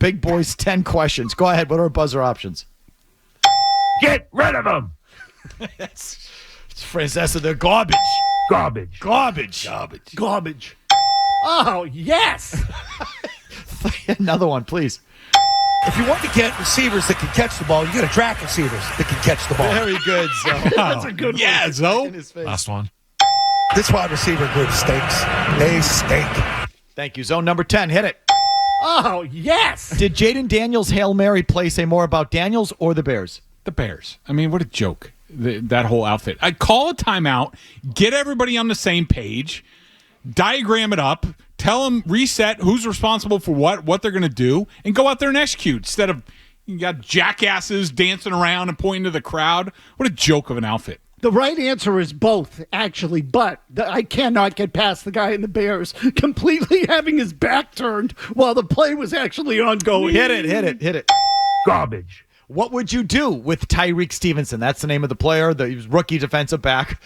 Big Boys 10 questions. Go ahead. What are our buzzer options? Get rid of them. It's Francesa. They're garbage. Garbage. Garbage. Garbage. Garbage. Oh, yes. Another one, please. If you want to get receivers that can catch the ball, you got to draft receivers that can catch the ball. Very good, Zoe. That's a good one. Yeah, Zoe. Last one. This wide receiver group stinks. They stink. Thank you. Zone number 10. Hit it. Oh, yes. Did Jaden Daniels' Hail Mary play say more about Daniels or the Bears? The Bears. I mean, what a joke. That whole outfit. I'd call a timeout, get everybody on the same page, diagram it up, tell them, reset who's responsible for what they're going to do, and go out there and execute instead of you got jackasses dancing around and pointing to the crowd. What a joke of an outfit. The right answer is both, actually, but I cannot get past the guy in the Bears completely having his back turned while the play was actually ongoing. Hit it. Garbage. What would you do with Tyreek Stevenson? That's the name of the player, the rookie defensive back.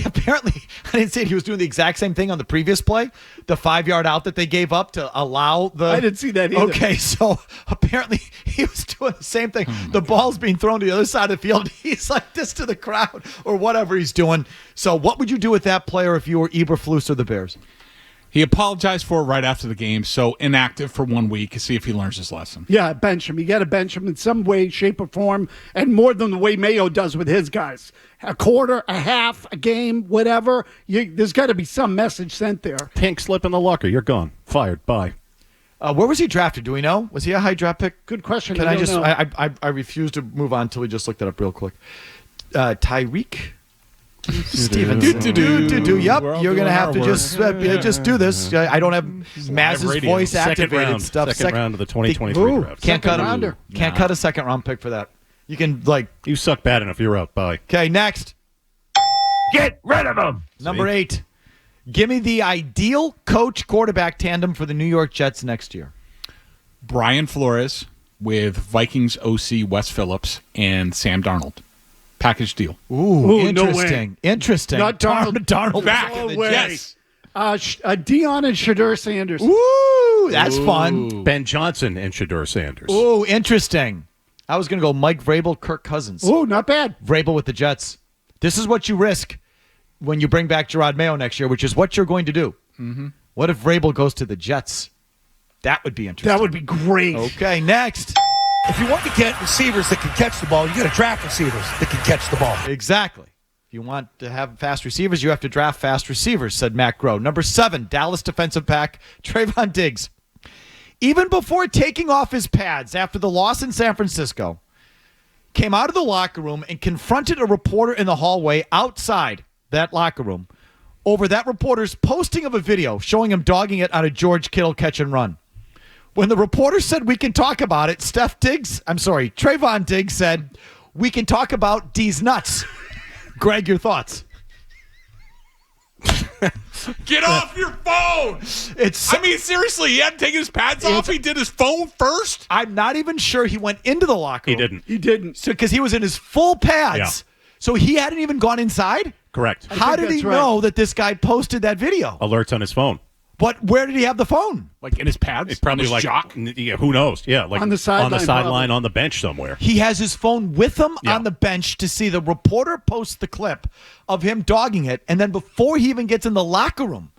Apparently, I didn't see it. He was doing the exact same thing on the previous play, the 5-yard out that they gave up to allow the... I didn't see that either. Okay, so apparently he was doing the same thing. The ball's being thrown to the other side of the field. He's like this to the crowd or whatever he's doing. So what would you do with that player if you were Eberflus or the Bears? He apologized for it right after the game, so inactive for 1 week. See if he learns his lesson. Yeah, bench him. You got to bench him in some way, shape, or form, and more than the way Mayo does with his guys. A quarter, a half, a game, whatever. There's got to be some message sent there. Pink slip in the locker. You're gone. Fired. Bye. Where was he drafted? Do we know? Was he a high draft pick? Good question. Can I just? I refuse to move on until we just looked it up real quick. Tyreek Stevenson. Yep, you're gonna have to just do this. I don't have Mazz's voice activated stuff. Second round of the 2023 draft. Can't cut rounder. Can't cut a second round pick for that. You can You suck bad enough. You're out. Bye. Okay, next. Get rid of them. Number 8. Give me the ideal coach quarterback tandem for the New York Jets next year. Brian Flores with Vikings OC Wes Phillips and Sam Darnold. Package deal. Ooh, interesting. No interesting. Not Darnold. Darnold Back. No way. Yes. Deion and Shadur Sanders. Ooh, that's fun. Ben Johnson and Shadur Sanders. Ooh, interesting. I was going to go Mike Vrabel, Kirk Cousins. Ooh, not bad. Vrabel with the Jets. This is what you risk when you bring back Gerard Mayo next year, which is what you're going to do. Mm-hmm. What if Vrabel goes to the Jets? That would be interesting. That would be great. Okay, next. If you want to get receivers that can catch the ball, you got to draft receivers that can catch the ball. Exactly. If you want to have fast receivers, you have to draft fast receivers, said Matt Groh. Number 7, Dallas defensive back, Trayvon Diggs. Even before taking off his pads after the loss in San Francisco, came out of the locker room and confronted a reporter in the hallway outside that locker room over that reporter's posting of a video showing him dogging it on a George Kittle catch and run. When the reporter said, we can talk about it, Trayvon Diggs said, we can talk about D's nuts. Greg, your thoughts? Get off your phone! Seriously, he hadn't taken his pads off. He did his phone first. I'm not even sure he went into the locker room. He didn't. So because he was in his full pads. Yeah. So he hadn't even gone inside? Correct. How did he know that this guy posted that video? Alerts on his phone. But where did he have the phone? Like in his pads? It's probably his like jock? Yeah, who knows? Yeah, like on the sideline, on the bench somewhere. He has his phone with him Yeah. on the bench to see the reporter post the clip of him dogging it, and then before he even gets in the locker room,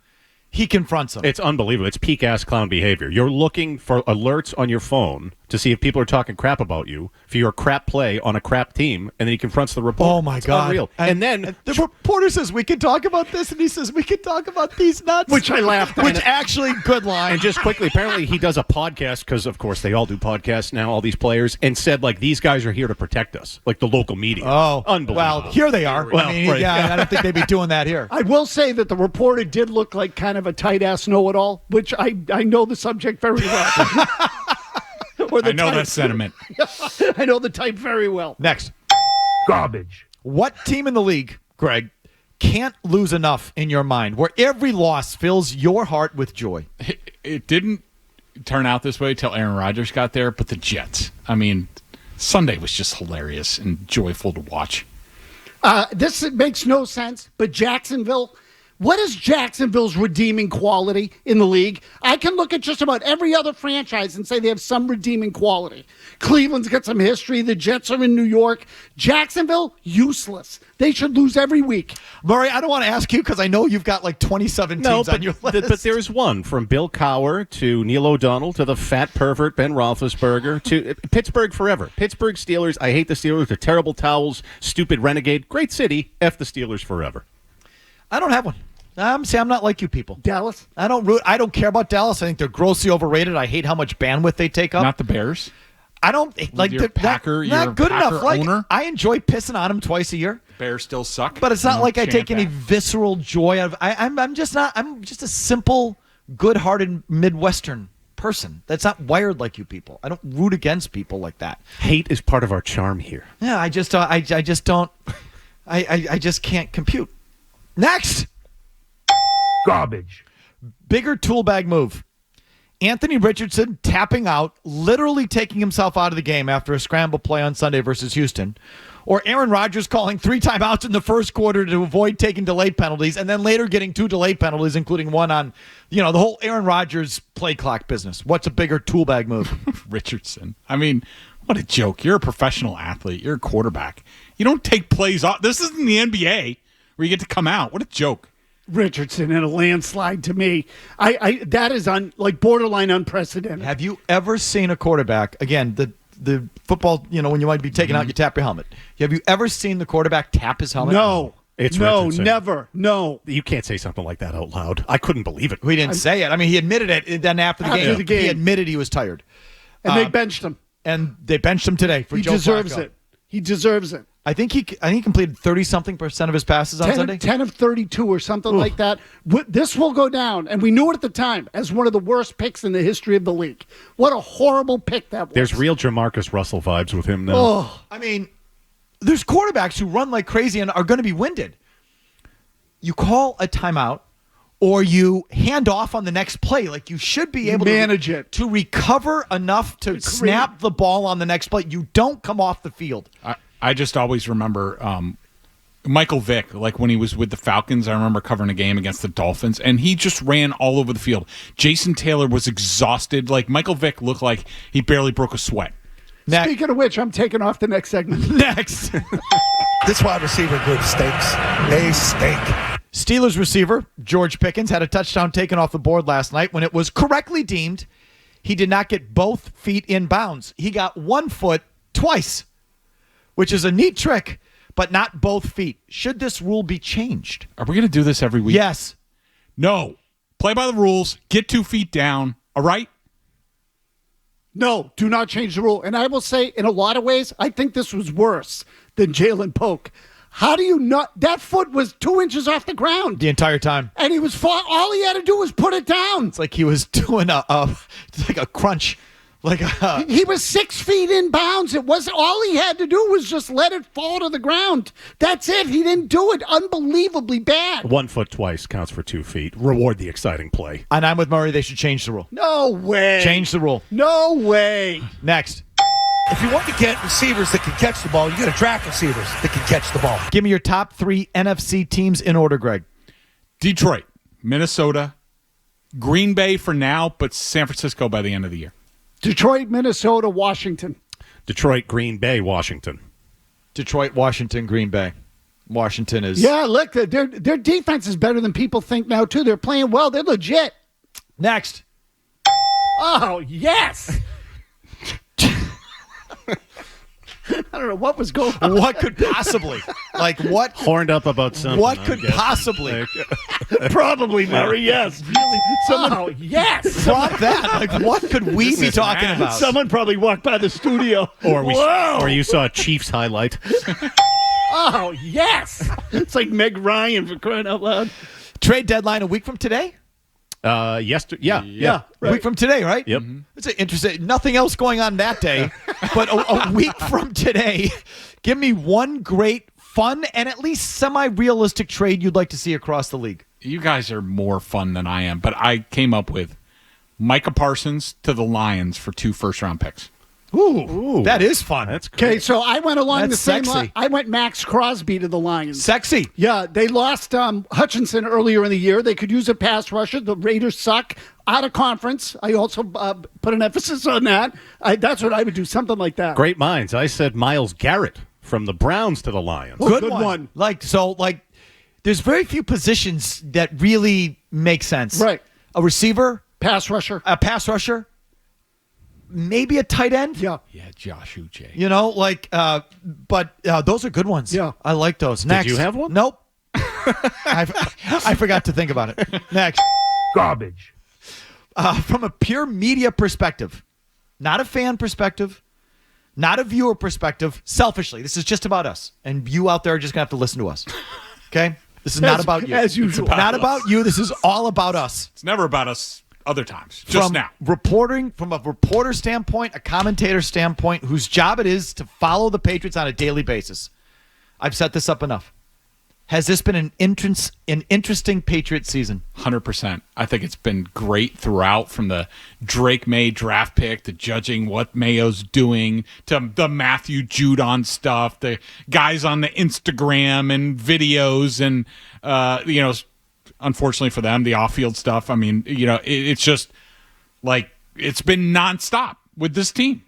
he confronts him. It's unbelievable. It's peak-ass clown behavior. You're looking for alerts on your phone to see if people are talking crap about you for your crap play on a crap team, and then he confronts the reporter. Oh, my It's God. Unreal. And then the reporter says, we can talk about this, and he says, we can talk about these nuts. Which I laughed at. Which actually, good line. And just quickly, apparently he does a podcast because, of course, they all do podcasts now, all these players, and said, like, these guys are here to protect us, like the local media. Oh, unbelievable. Well, here they are. Well, right. I don't think they'd be doing that here. I will say that the reporter did look like kind of a tight-ass know-it-all, which I know the subject very well. I know that sentiment. I know the type very well. Next. Garbage. What team in the league, Greg, can't lose enough in your mind, where every loss fills your heart with joy? It didn't turn out this way till Aaron Rodgers got there, but the Jets. I mean, Sunday was just hilarious and joyful to watch. This makes no sense, but Jacksonville What is Jacksonville's redeeming quality in the league? I can look at just about every other franchise and say they have some redeeming quality. Cleveland's got some history. The Jets are in New York. Jacksonville, useless. They should lose every week. Murray, I don't want to ask you because I know you've got like 27 teams on your list. But there's one from Bill Cowher to Neil O'Donnell to the fat pervert Ben Roethlisberger to Pittsburgh forever. Pittsburgh Steelers. I hate the Steelers. They're terrible towels. Stupid renegade. Great city. F the Steelers forever. I don't have one. I'm not like you people. Dallas? I don't care about Dallas. I think they're grossly overrated. I hate how much bandwidth they take up. Not the Bears. I don't like You're a Packer. Not You're a good Packer enough. Like, owner? I enjoy pissing on them twice a year, Bears still suck. but it's not like I take any that. visceral joy out of. I'm just not. I'm just a simple, good-hearted Midwestern person. That's not wired like you people. I don't root against people like that. Hate is part of our charm here. Yeah, I just don't. I just can't compute. Next. Garbage. Bigger tool bag move. Anthony Richardson tapping out, literally taking himself out of the game after a scramble play on Sunday versus Houston. Or Aaron Rodgers calling 3 timeouts in the first quarter to avoid taking delayed penalties and then later getting 2 delayed penalties, including one on, the whole Aaron Rodgers play clock business. What's a bigger tool bag move? Richardson. I mean, what a joke. You're a professional athlete. You're a quarterback. You don't take plays off. This isn't the NBA where you get to come out. What a joke. Richardson in a landslide to me. That is borderline unprecedented. Have you ever seen a quarterback, again, the football, when you might be taking out, you tap your helmet. Have you ever seen the quarterback tap his helmet? No. It's no, Richardson. never. No. You can't say something like that out loud. I couldn't believe it. He didn't say it. I mean, he admitted it. Then after the game, he admitted he was tired. And they benched him. And they benched him today for He Joe deserves Flacco. it. He deserves it. I think he completed 30-something% of his passes on Sunday. 10 of 32 or something like that. This will go down, and we knew it at the time, as one of the worst picks in the history of the league. What a horrible pick that was. There's real Jamarcus Russell vibes with him now. Oh, I mean, there's quarterbacks who run like crazy and are going to be winded. You call a timeout or you hand off on the next play. Like, you should be able manage it. To recover enough to snap the ball on the next play. You don't come off the field. I just always remember Michael Vick, like when he was with the Falcons. I remember covering a game against the Dolphins, and he just ran all over the field. Jason Taylor was exhausted. Like, Michael Vick looked like he barely broke a sweat. Speaking of which, I'm taking off the next segment. Next. This wide receiver group stinks. They stink. Steelers receiver George Pickens had a touchdown taken off the board last night when it was correctly deemed he did not get both feet in bounds. He got 1 foot twice, which is a neat trick, but not both feet. Should this rule be changed? Are we going to do this every week? Yes. No. Play by the rules. Get 2 feet down. All right? No, do not change the rule. And I will say, in a lot of ways, I think this was worse than Jalen Polk. How do you not? That foot was 2 inches off the ground. The entire time. And he was all he had to do was put it down. It's like he was doing it's like a crunch. He was 6 feet in bounds. It was all he had to do was just let it fall to the ground. That's it. He didn't do it. Unbelievably bad. 1 foot twice counts for 2 feet. Reward the exciting play. And I'm with Murray. They should change the rule. No way. Change the rule. No way. Next. If you want to get receivers that can catch the ball, you got to draft receivers that can catch the ball. Give me your top 3 NFC teams in order, Greg. Detroit, Minnesota, Green Bay for now, but San Francisco by the end of the year. Detroit, Minnesota, Washington. Detroit, Green Bay, Washington. Detroit, Washington, Green Bay. Washington is... Yeah, look, their defense is better than people think now, too. They're playing well. They're legit. Next. Oh, yes. I don't know what was going on. What could possibly? What? Horned up about something. What could possibly? Probably, Murray, yes. Really? Yes. Drop that. What could we be talking mad. about? Someone probably walked by the studio. Or you saw a Chiefs highlight. Oh, yes. It's like Meg Ryan, for crying out loud. Trade deadline a week from today? Yeah. A week from today, right? Yep. It's an interesting. Nothing else going on that day, but a week from today, give me one great, fun, and at least semi-realistic trade you'd like to see across the league. You guys are more fun than I am, but I came up with Micah Parsons to the Lions for 2 first-round picks. Ooh, that is fun. That's great. Okay, so I went along That's the same sexy. line. I went Max Crosby to the Lions. Sexy. Yeah, they lost Hutchinson earlier in the year. They could use a pass rusher. The Raiders suck. Out of conference. I also put an emphasis on that. That's what I would do, something like that. Great minds. I said Myles Garrett from the Browns to the Lions. Good one. There's very few positions that really make sense. Right. A receiver, Pass rusher. a pass rusher, maybe a tight end. Yeah. Yeah, Josh Uche. You know, but those are good ones. Yeah. I like those. Next. Did you have one? Nope. I forgot to think about it. Next. Garbage. From a pure media perspective, not a fan perspective, not a viewer perspective, selfishly, this is just about us. And you out there are just going to have to listen to us. Okay? This is not about you. As usual. Not about you. This is all about us. It's never about us other times. Just From now. reporting, from a reporter standpoint, a commentator standpoint, whose job it is to follow the Patriots on a daily basis. I've set this up enough. Has this been an interesting Patriot season? 100%. I think it's been great throughout, from the Drake May draft pick to judging what Mayo's doing to the Matthew Judon stuff, the guys on the Instagram and videos and, unfortunately for them, the off-field stuff. I mean, it's just like it's been nonstop with this team.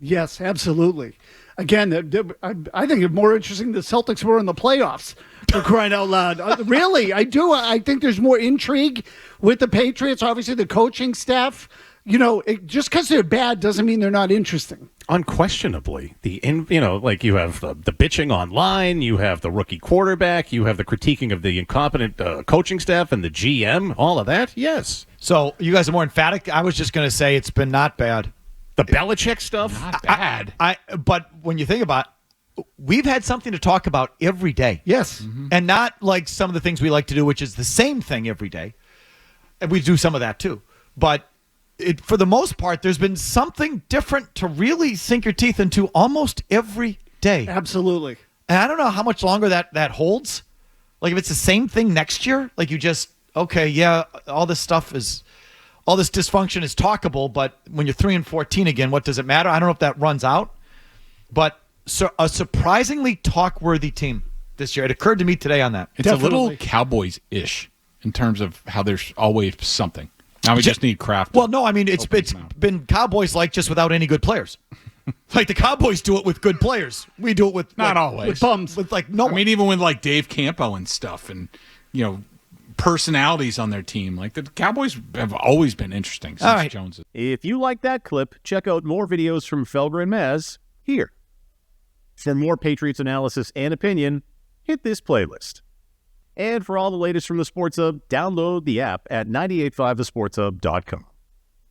Yes, absolutely. Again, I think it's more interesting the Celtics were in the playoffs, for crying out loud. Really, I do. I think there's more intrigue with the Patriots. Obviously, the coaching staff. Just because they're bad doesn't mean they're not interesting. Unquestionably, you have the bitching online, you have the rookie quarterback, you have the critiquing of the incompetent coaching staff and the GM, all of that. Yes. So you guys are more emphatic. I was just going to say it's been not bad. The Belichick stuff. Not bad. But when you think about it, we've had something to talk about every day. Yes. And not like some of the things we like to do, which is the same thing every day. And we do some of that too. But for the most part, there's been something different to really sink your teeth into almost every day. Absolutely. And I don't know how much longer that holds. Like if it's the same thing next year, like you just, okay, yeah, all this dysfunction is talkable, but when you're 3-14 again, what does it matter? I don't know if that runs out. But a surprisingly talk-worthy team this year. It occurred to me today on that. It's a little Cowboys-ish in terms of how there's always something. Now we just need Kraft. Well, no, I mean, it's been Cowboys-like just without any good players. Like the Cowboys do it with good players. We do it with not always. With bums. With no one. I mean, even with like Dave Campo and stuff and, personalities on their team. Like the Cowboys have always been interesting since All right. Jones. If you like that clip, check out more videos from Felger and Mazz here. For more Patriots analysis and opinion, hit this playlist. And for all the latest from the Sports Hub, download the app at 985thesportshub.com.